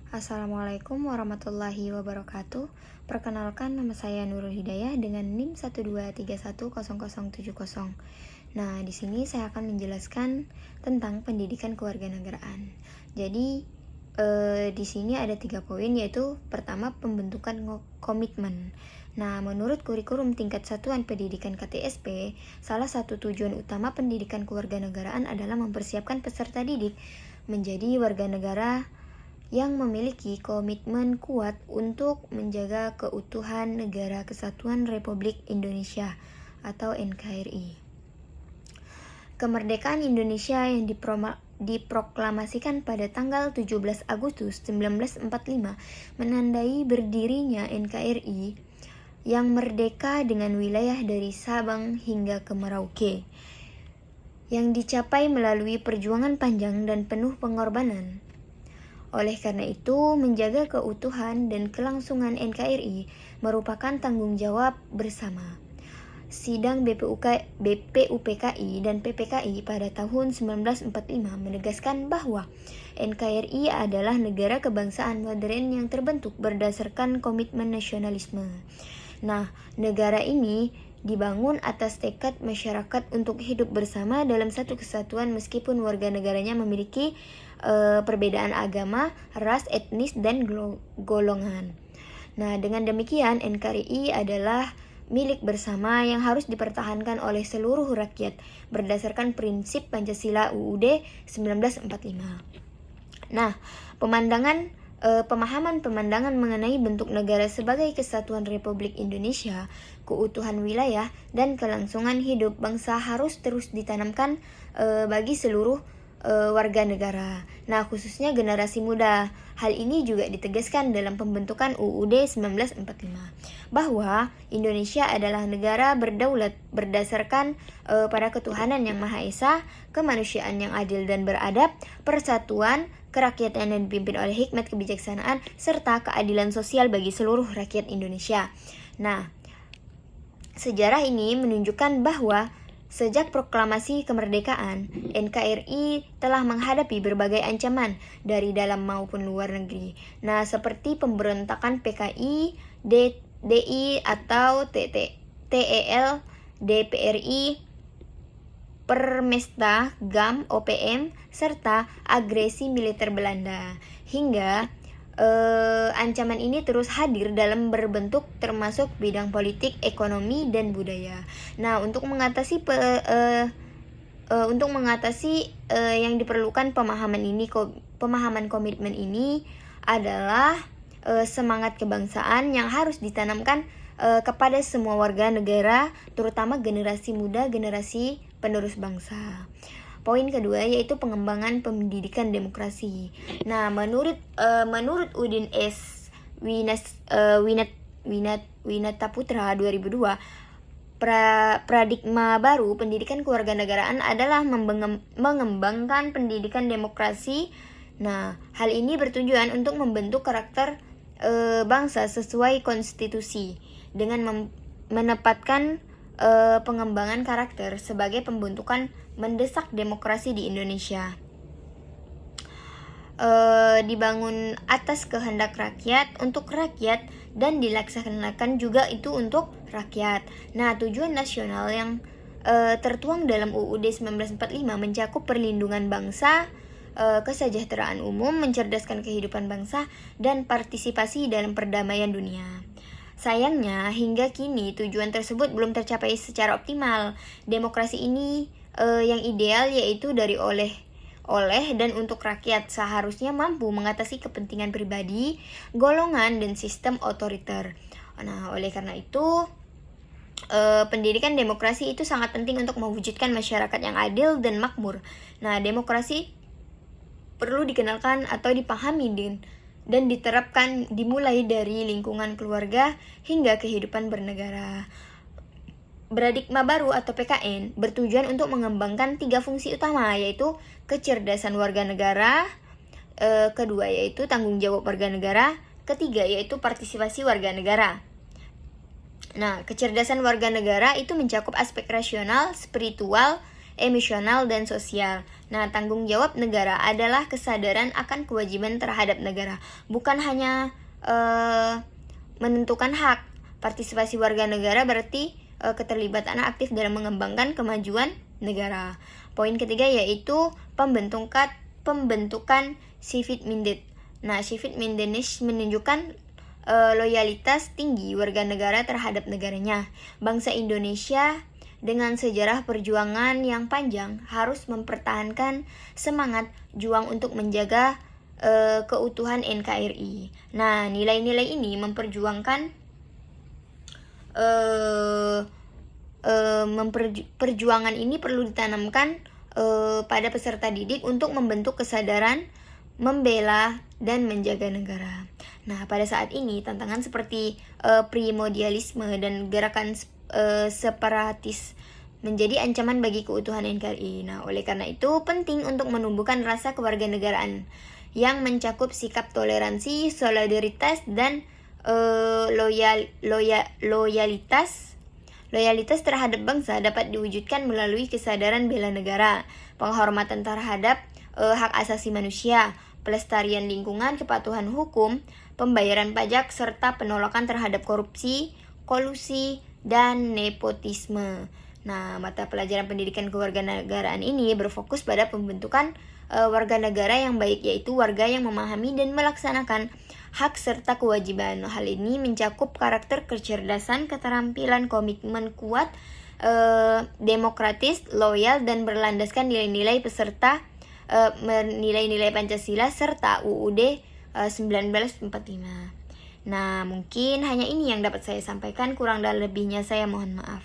Assalamualaikum warahmatullahi wabarakatuh. Perkenalkan, nama saya Nurul Hidayah dengan NIM 123100070. Nah, di sini saya akan menjelaskan tentang pendidikan kewarganegaraan. Jadi, di sini ada 3 poin, yaitu pertama, pembentukan komitmen. Nah, menurut kurikulum tingkat satuan pendidikan KTSP, salah satu tujuan utama pendidikan kewarganegaraan adalah mempersiapkan peserta didik menjadi warga negara yang memiliki komitmen kuat untuk menjaga keutuhan Negara Kesatuan Republik Indonesia atau NKRI. Kemerdekaan Indonesia yang diproklamasikan pada tanggal 17 Agustus 1945 menandai berdirinya NKRI yang merdeka dengan wilayah dari Sabang hingga ke Merauke, yang dicapai melalui perjuangan panjang dan penuh pengorbanan. Oleh karena itu, menjaga keutuhan dan kelangsungan NKRI merupakan tanggung jawab bersama. Sidang BPUPKI dan PPKI pada tahun 1945 menegaskan bahwa NKRI adalah negara kebangsaan modern yang terbentuk berdasarkan komitmen nasionalisme. Nah, negara ini dibangun atas tekad masyarakat untuk hidup bersama dalam satu kesatuan meskipun warga negaranya memiliki perbedaan agama, ras, etnis, dan golongan. Nah, dengan demikian NKRI adalah milik bersama yang harus dipertahankan oleh seluruh rakyat berdasarkan prinsip Pancasila UUD 1945. Nah, pemahaman pemandangan mengenai bentuk negara sebagai kesatuan Republik Indonesia, keutuhan wilayah, dan kelangsungan hidup bangsa harus terus ditanamkan bagi seluruh warga negara. Nah, khususnya generasi muda. Hal ini juga ditegaskan dalam pembentukan UUD 1945 bahwa Indonesia adalah negara berdaulat berdasarkan pada ketuhanan yang Maha Esa, kemanusiaan yang adil dan beradab, persatuan, kerakyatan yang dipimpin oleh hikmat kebijaksanaan, serta keadilan sosial bagi seluruh rakyat Indonesia. Nah, sejarah ini menunjukkan bahwa sejak proklamasi kemerdekaan, NKRI telah menghadapi berbagai ancaman dari dalam maupun luar negeri. Nah, seperti pemberontakan PKI, DI atau TEL, DPRI, Permesta, GAM, OPM, serta agresi militer Belanda. Hingga ancaman ini terus hadir dalam berbentuk termasuk bidang politik, ekonomi, dan budaya. Nah, untuk mengatasi yang diperlukan pemahaman komitmen ini adalah semangat kebangsaan yang harus ditanamkan kepada semua warga negara, terutama generasi muda, generasi penerus bangsa. Poin kedua yaitu pengembangan pendidikan demokrasi. Nah, menurut Udin S. Winataputra 2002, paradigma baru pendidikan kewarganegaraan adalah mengembangkan pendidikan demokrasi. Nah, hal ini bertujuan untuk membentuk karakter bangsa sesuai konstitusi dengan menempatkan pengembangan karakter sebagai pembentukan mendesak demokrasi di Indonesia. Dibangun atas kehendak rakyat, untuk rakyat, dan dilaksanakan juga itu untuk rakyat. Nah, tujuan nasional yang tertuang dalam UUD 1945 mencakup perlindungan bangsa, kesejahteraan umum, mencerdaskan kehidupan bangsa, dan partisipasi dalam perdamaian dunia. Sayangnya, hingga kini tujuan tersebut belum tercapai secara optimal. Demokrasi ini yang ideal yaitu oleh dan untuk rakyat seharusnya mampu mengatasi kepentingan pribadi, golongan, dan sistem otoriter. Nah, oleh karena itu, pendidikan demokrasi itu sangat penting untuk mewujudkan masyarakat yang adil dan makmur. Nah, demokrasi perlu dikenalkan atau dipahami dan diterapkan dimulai dari lingkungan keluarga hingga kehidupan bernegara. Paradigma baru atau PKN bertujuan untuk mengembangkan 3 fungsi utama, yaitu kecerdasan warga negara, kedua yaitu tanggung jawab warga negara, ketiga yaitu partisipasi warga negara. Nah, kecerdasan warga negara itu mencakup aspek rasional, spiritual, emosional, dan sosial. Nah, tanggung jawab negara adalah kesadaran akan kewajiban terhadap negara, bukan hanya menentukan hak. Partisipasi warga negara berarti keterlibatan aktif dalam mengembangkan kemajuan negara. Poin ketiga yaitu pembentukan civic minded. Nah, civic mindedness menunjukkan loyalitas tinggi warga negara terhadap negaranya. Bangsa Indonesia dengan sejarah perjuangan yang panjang harus mempertahankan semangat juang untuk menjaga keutuhan NKRI. Nah, nilai-nilai ini memperjuangkan perjuangan ini perlu ditanamkan pada peserta didik untuk membentuk kesadaran membela dan menjaga negara. Nah, pada saat ini tantangan seperti primordialisme dan gerakan separatis menjadi ancaman bagi keutuhan NKRI. Nah, oleh karena itu penting untuk menumbuhkan rasa kewarganegaraan yang mencakup sikap toleransi, solidaritas, dan loyalitas terhadap bangsa dapat diwujudkan melalui kesadaran bela negara, penghormatan terhadap hak asasi manusia, pelestarian lingkungan, kepatuhan hukum, pembayaran pajak, serta penolakan terhadap korupsi, kolusi, dan nepotisme. Nah, mata pelajaran pendidikan kewarganegaraan ini berfokus pada pembentukan warga negara yang baik, yaitu warga yang memahami dan melaksanakan hak serta kewajiban. Hal ini mencakup karakter, kecerdasan, keterampilan, komitmen kuat, demokratis, loyal, dan berlandaskan nilai-nilai peserta nilai-nilai Pancasila serta UUD 1945. Nah, mungkin hanya ini yang dapat saya sampaikan, kurang dan lebihnya saya mohon maaf.